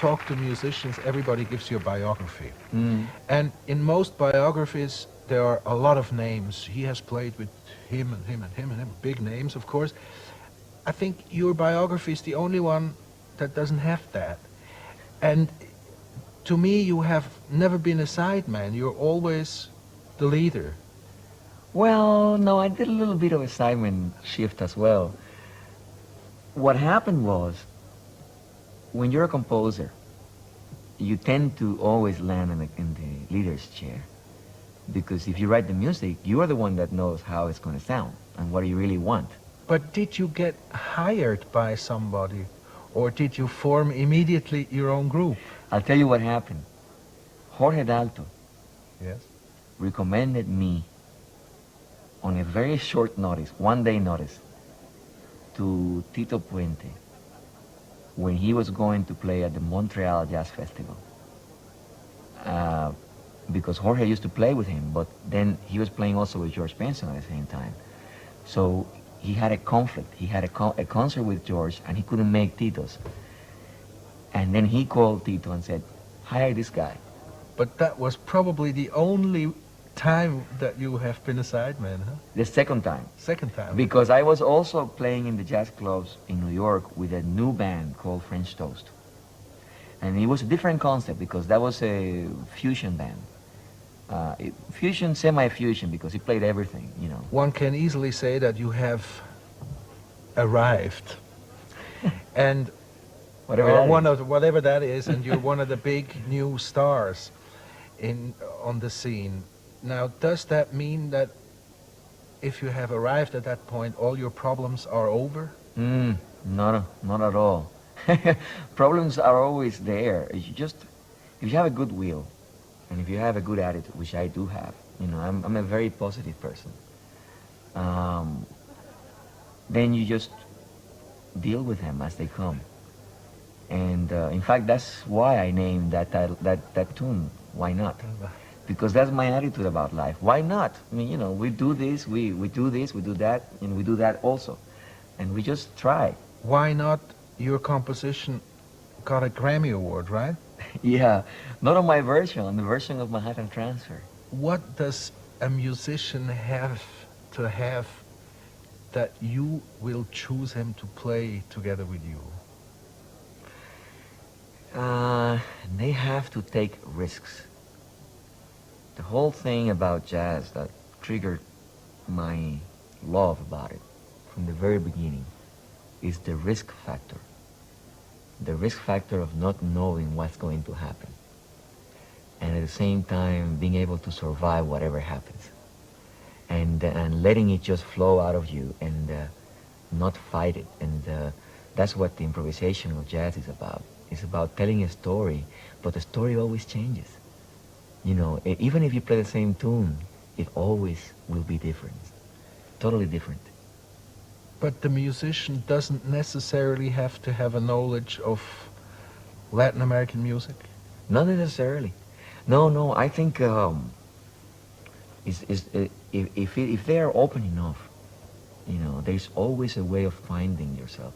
talk to musicians, everybody gives you a biography. Mm. And in most biographies, there are a lot of names. He has played with him and him and him and him, big names, of course. I think your biography is the only one that doesn't have that. And to me, you have never been a sideman. You're always the leader. Well, no, I did a little bit of a assignment shift as well. What happened was, when you're a composer, you tend to always land in the leader's chair. Because if you write the music, you are the one that knows how it's going to sound and what you really want. But did you get hired by somebody? Or did you form immediately your own group? I'll tell you what happened. Jorge Dalto Yes. recommended me on a very short notice, 1 day notice, to Tito Puente when he was going to play at the Montreal Jazz Festival. Because Jorge used to play with him, but then he was playing also with George Benson at the same time. So he had a conflict. He had a concert with George, and he couldn't make Tito's. And then he called Tito and said, hire this guy. But that was probably the only time that you have been a sideman, huh? The second time. Second time. Because I was also playing in the jazz clubs in New York with a new band called French Toast. And it was a different concept because that was a fusion band. Fusion, semi-fusion, because he played everything, you know. One can easily say that you have arrived. And whatever that is, and you're one of the big new stars on the scene. Now, does that mean that if you have arrived at that point, all your problems are over? Not at all. Problems are always there. If you have a good will, and if you have a good attitude, which I do have, you know, I'm a very positive person, then you just deal with them as they come. And in fact, that's why I named that tune, Why Not? Because that's my attitude about life. Why not? I mean, you know, we do this, we do this, we do that, and we do that also. And we just try. Why not? Your composition got a Grammy Award, right? Yeah, not on my version, on the version of Manhattan Transfer. What does a musician have to have that you will choose him to play together with you? They have to take risks. The whole thing about jazz that triggered my love about it from the very beginning is the risk factor. The risk factor of not knowing what's going to happen. And at the same time, being able to survive whatever happens. And letting it just flow out of you and not fight it. And that's what the improvisation of jazz is about. It's about telling a story, but the story always changes. You know, even if you play the same tune, it always will be different. Totally different. But the musician doesn't necessarily have to have a knowledge of Latin American music? Not necessarily. No, I think if they are open enough, you know, there's always a way of finding yourself.